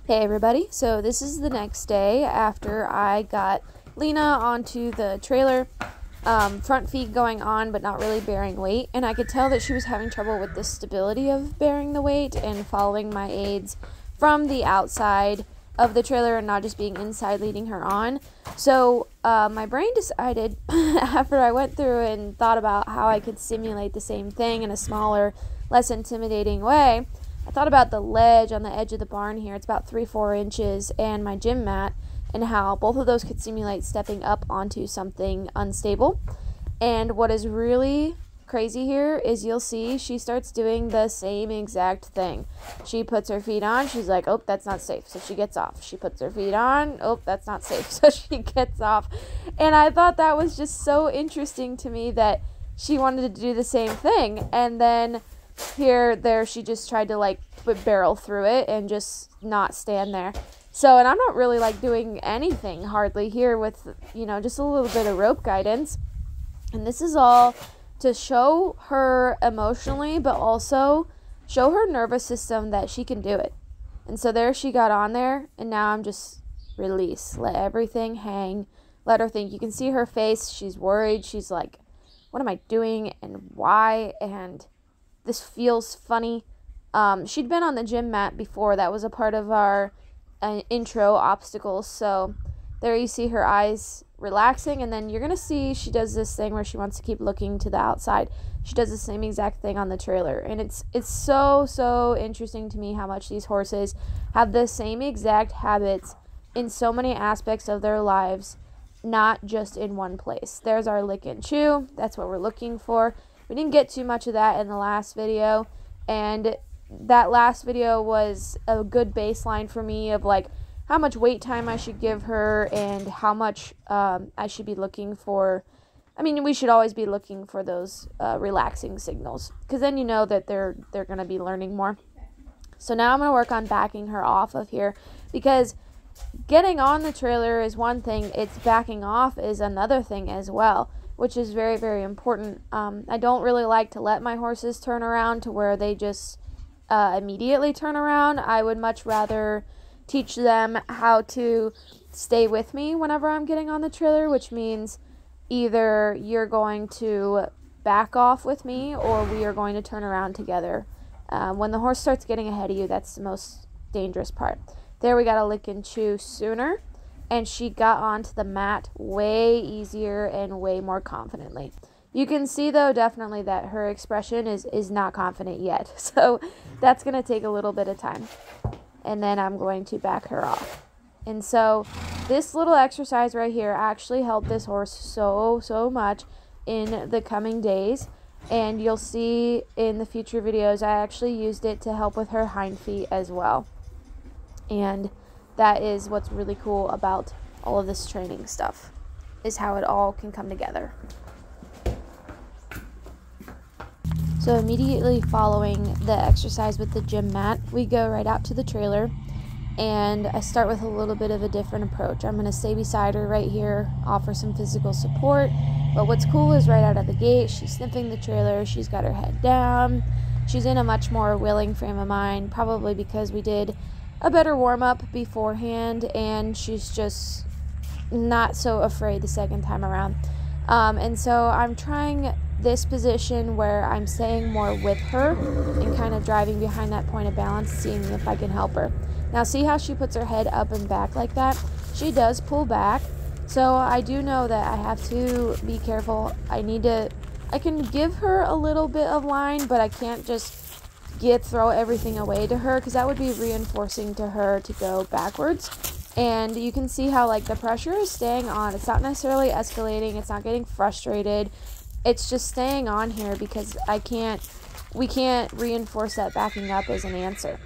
Hey everybody, so this is the next day after I got Lena onto the trailer, front feet going on but not really bearing weight, and I could tell that she was having trouble with the stability of bearing the weight and following my aids from the outside of the trailer and not just being inside leading her on. So my brain decided, after I went through and thought about how I could simulate the same thing in a smaller, less intimidating way, I thought about the ledge on the edge of the barn here. It's about 3-4 inches, and my gym mat, and how both of those could simulate stepping up onto something unstable. And what is really crazy here is you'll see she starts doing the same exact thing. She puts her feet on, she's like, oh, that's not safe, so she gets off. She puts her feet on, oh, that's not safe, so she gets off. And I thought that was just so interesting to me that she wanted to do the same thing. And then there she just tried to like barrel through it and just not stand there. So, and I'm not really like doing anything hardly here with, just a little bit of rope guidance. And this is all to show her emotionally, but also show her nervous system that she can do it. And so there she got on there, and now I'm just release, let everything hang, let her think. You can see her face, she's worried, she's like, what am I doing and why? And this feels funny. She'd been on the gym mat before. That was a part of our intro obstacles. So there you see her eyes relaxing, and then you're going to see she does this thing where she wants to keep looking to the outside. She does the same exact thing on the trailer. And it's so interesting to me how much these horses have the same exact habits in so many aspects of their lives, not just in one place. There's our lick and chew. That's what we're looking for. We didn't get too much of that in the last video, and that last video was a good baseline for me of like how much wait time I should give her and how much I should be looking for. I mean, we should always be looking for those relaxing signals, because then you know that they're going to be learning more. So now I'm going to work on backing her off of here, because getting on the trailer is one thing, it's backing off is another thing as well, which is very important. I don't really like to let my horses turn around to where they just immediately turn around. I would much rather teach them how to stay with me whenever I'm getting on the trailer, which means either you're going to back off with me or we are going to turn around together. When the horse starts getting ahead of you, that's the most dangerous part. There we got a lick and chew sooner, and she got onto the mat way easier and way more confidently. You can see, though, definitely that her expression is not confident yet. So that's going to take a little bit of time. And then I'm going to back her off. And so this little exercise right here actually helped this horse so much in the coming days. And you'll see in the future videos, I actually used it to help with her hind feet as well. And that is what's really cool about all of this training stuff, is how it all can come together. So immediately following the exercise with the gym mat, we go right out to the trailer, and I start with a little bit of a different approach. I'm going to stay beside her right here, offer some physical support, but what's cool is right out of the gate, she's sniffing the trailer, she's got her head down, she's in a much more willing frame of mind, probably because we did a better warm-up beforehand, and she's just not so afraid the second time around. And so I'm trying this position where I'm staying more with her and kind of driving behind that point of balance, seeing if I can help her. Now see how she puts her head up and back like that? She does pull back, so I do know that I have to be careful. I can give her a little bit of line, but I can't just throw everything away to her, because that would be reinforcing to her to go backwards. And you can see how like the pressure is staying on. It's not necessarily escalating, it's not getting frustrated, it's just staying on here because we can't reinforce that backing up as an answer.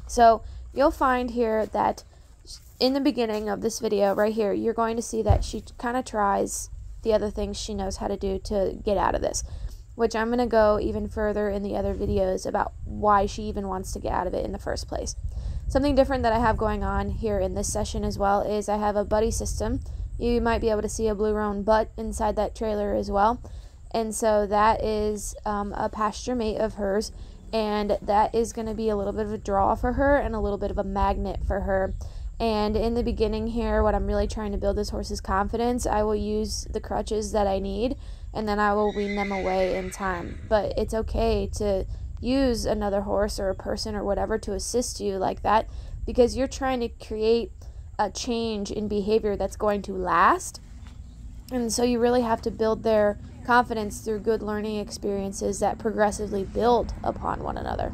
So you'll find here that in the beginning of this video right here, you're going to see that she kind of tries the other things she knows how to do to get out of this, which I'm going to go even further in the other videos about why she even wants to get out of it in the first place. Something different that I have going on here in this session as well is I have a buddy system. You might be able to see a blue roan butt inside that trailer as well. And so that is a pasture mate of hers. and that is going to be a little bit of a draw for her and a little bit of a magnet for her. And in the beginning here, what I'm really trying to build this horse's confidence, I will use the crutches that I need, and then I will wean them away in time. But it's okay to use another horse or a person or whatever to assist you like that, because you're trying to create a change in behavior that's going to last. And so you really have to build their confidence through good learning experiences that progressively build upon one another.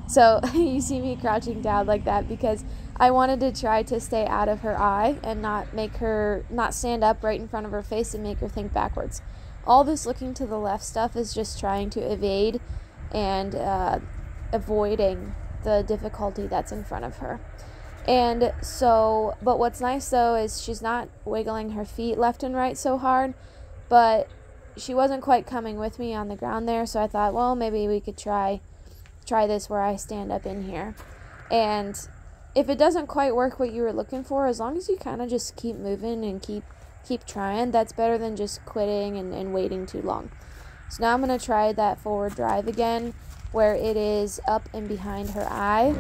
So you see me crouching down like that because I wanted to try to stay out of her eye and not stand up right in front of her face and make her think backwards. All this looking to the left stuff is just trying to evade and avoiding the difficulty that's in front of her. And so, but what's nice though is she's not wiggling her feet left and right so hard, but she wasn't quite coming with me on the ground there, so I thought, well, maybe we could try this where I stand up in here. And if it doesn't quite work what you were looking for, as long as you kind of just keep moving and keep trying, that's better than just quitting and waiting too long. So now I'm going to try that forward drive again, where it is up and behind her eye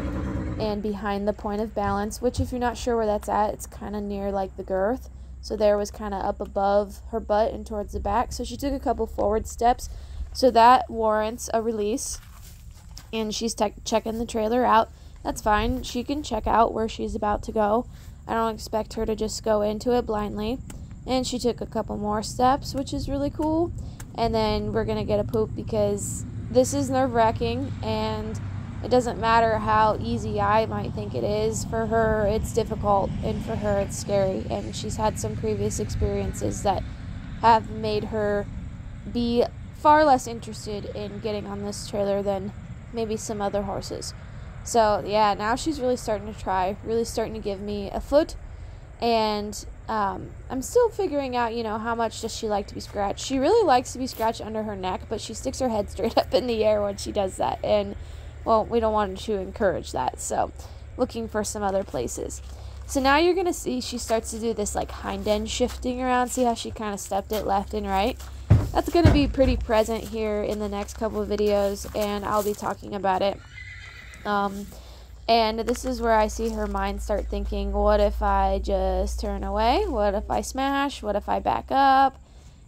and behind the point of balance, which if you're not sure where that's at, it's kind of near like the girth. So there was kind of up above her butt and towards the back. So she took a couple forward steps. So that warrants a release. And she's checking the trailer out. That's fine. She can check out where she's about to go. I don't expect her to just go into it blindly. And she took a couple more steps, which is really cool. And then we're going to get a poop because this is nerve-wracking, and it doesn't matter how easy I might think it is. For her, it's difficult, and for her, it's scary. And she's had some previous experiences that have made her be far less interested in getting on this trailer than maybe some other horses. So yeah, now she's really starting to try, really starting to give me a foot. And I'm still figuring out, how much does she like to be scratched. She really likes to be scratched under her neck, but she sticks her head straight up in the air when she does that. And, well, we don't want to encourage that, so looking for some other places. So now you're going to see she starts to do this, like, hind end shifting around. See how she kind of stepped it left and right? That's going to be pretty present here in the next couple of videos, and I'll be talking about it. And this is where I see her mind start thinking, what if I just turn away? What if I smash? What if I back up?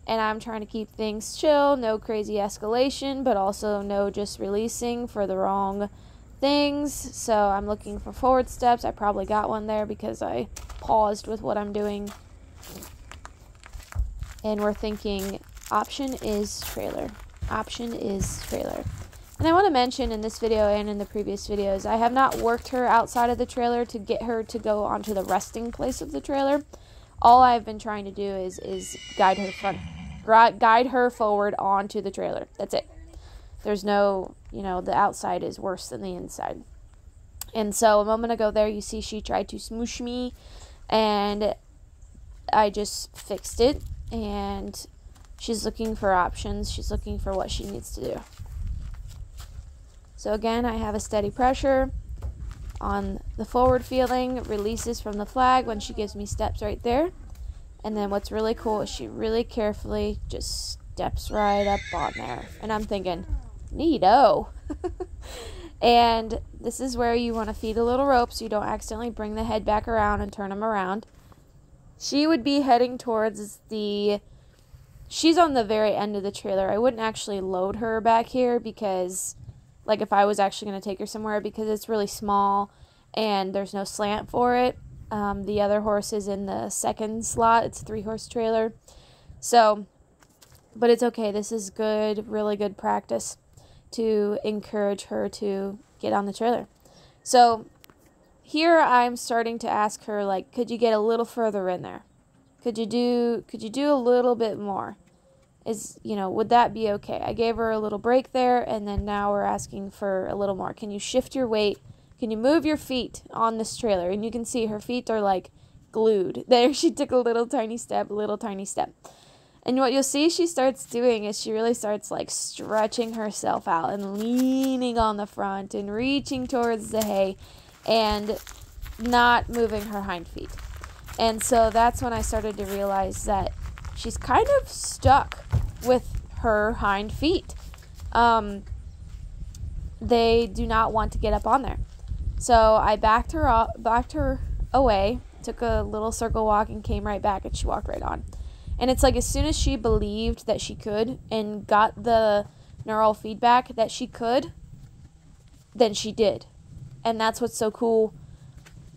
And I'm trying to keep things chill, no crazy escalation, but also no just releasing for the wrong things. So I'm looking for forward steps. I probably got one there because I paused with what I'm doing. And we're thinking, option is trailer. Option is trailer. And I want to mention in this video and in the previous videos, I have not worked her outside of the trailer to get her to go onto the resting place of the trailer. All I've been trying to do is guide her forward onto the trailer. That's it. There's no, the outside is worse than the inside. And so a moment ago there, you see she tried to smoosh me, and I just fixed it. And she's looking for options. She's looking for what she needs to do. So again, I have a steady pressure on the forward feeling, releases from the flag when she gives me steps right there. And then what's really cool is she really carefully just steps right up on there. And I'm thinking, neato. And this is where you want to feed a little rope so you don't accidentally bring the head back around and turn them around. She would be heading towards she's on the very end of the trailer. I wouldn't actually load her back here because, like, if I was actually going to take her somewhere, because it's really small and there's no slant for it. The other horse is in the second slot. It's a 3-horse trailer. So, but it's okay. This is good, really good practice to encourage her to get on the trailer. So here I'm starting to ask her, like, could you get a little further in there? Could you do a little bit more? Would that be okay? I gave her a little break there, and then now we're asking for a little more. Can you shift your weight? Can you move your feet on this trailer? And you can see her feet are like glued. There she took a little tiny step. And what you'll see she starts doing is she really starts like stretching herself out and leaning on the front and reaching towards the hay and not moving her hind feet. And so that's when I started to realize that she's kind of stuck with her hind feet. they do not want to get up on there. So I backed her away, took a little circle walk, and came right back, and she walked right on. And it's like as soon as she believed that she could and got the neural feedback that she could, then she did. And that's what's so cool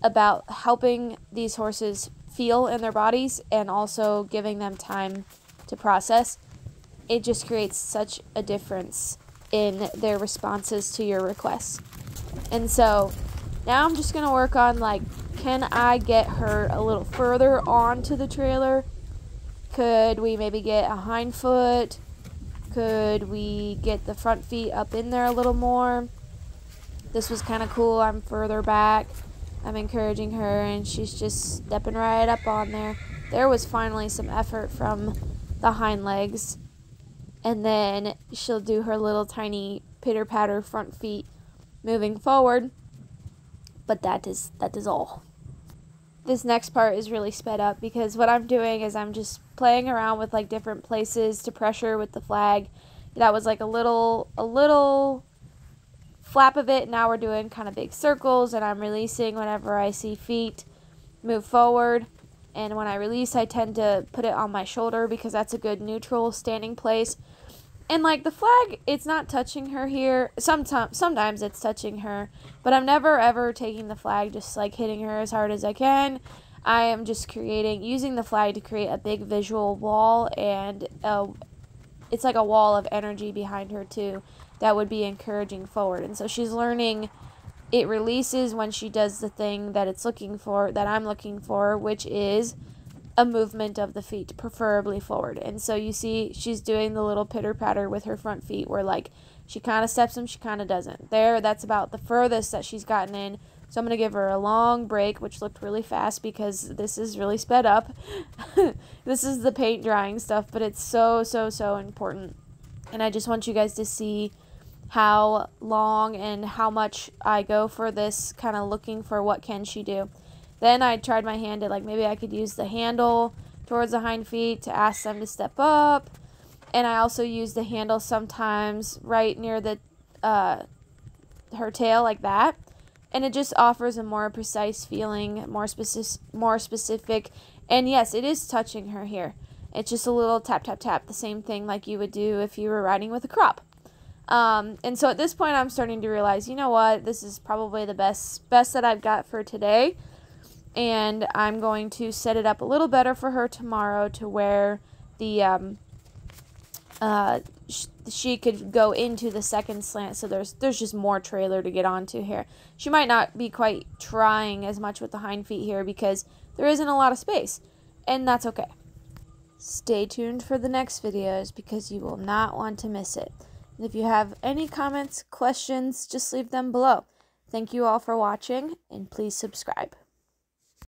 about helping these horses feel in their bodies and also giving them time to process. It just creates such a difference in their responses to your requests. And so now I'm just going to work on, like, can I get her a little further onto the trailer? Could we maybe get a hind foot? Could we get the front feet up in there a little more? This was kind of cool. I'm further back. I'm encouraging her, and she's just stepping right up on there. There was finally some effort from the hind legs. And then she'll do her little tiny pitter-patter front feet moving forward. But that is all. This next part is really sped up because what I'm doing is I'm just playing around with like different places to pressure with the flag. That was like a little flap of it. Now we're doing kind of big circles, and I'm releasing whenever I see feet move forward. And when I release, I tend to put it on my shoulder because that's a good neutral standing place. And like the flag, it's not touching her here. Sometimes it's touching her, but I'm never ever taking the flag, just like hitting her as hard as I can. I am just using the flag to create a big visual wall, and it's like a wall of energy behind her too that would be encouraging forward. And so she's learning it releases when she does the thing that I'm looking for, which is a movement of the feet, preferably forward. And so you see she's doing the little pitter-patter with her front feet where like she kind of steps them, she kind of doesn't. That's about the furthest that she's gotten in. So I'm going to give her a long break, which looked really fast because this is really sped up. This is the paint drying stuff, but it's so important. And I just want you guys to see how long and how much I go for this, kind of looking for what can she do. Then I tried my hand at, like, maybe I could use the handle towards the hind feet to ask them to step up. And I also use the handle sometimes right near the her tail, like that. And it just offers a more precise feeling, more specific. And yes, it is touching her here. It's just a little tap, tap, tap, the same thing like you would do if you were riding with a crop. And so at this point, I'm starting to realize, you know what, this is probably the best that I've got for today. And I'm going to set it up a little better for her tomorrow to where the she could go into the second slant. So there's just more trailer to get onto here. She might not be quite trying as much with the hind feet here because there isn't a lot of space, and that's okay. Stay tuned for the next videos because you will not want to miss it. And if you have any comments, questions, just leave them below. Thank you all for watching, and please subscribe.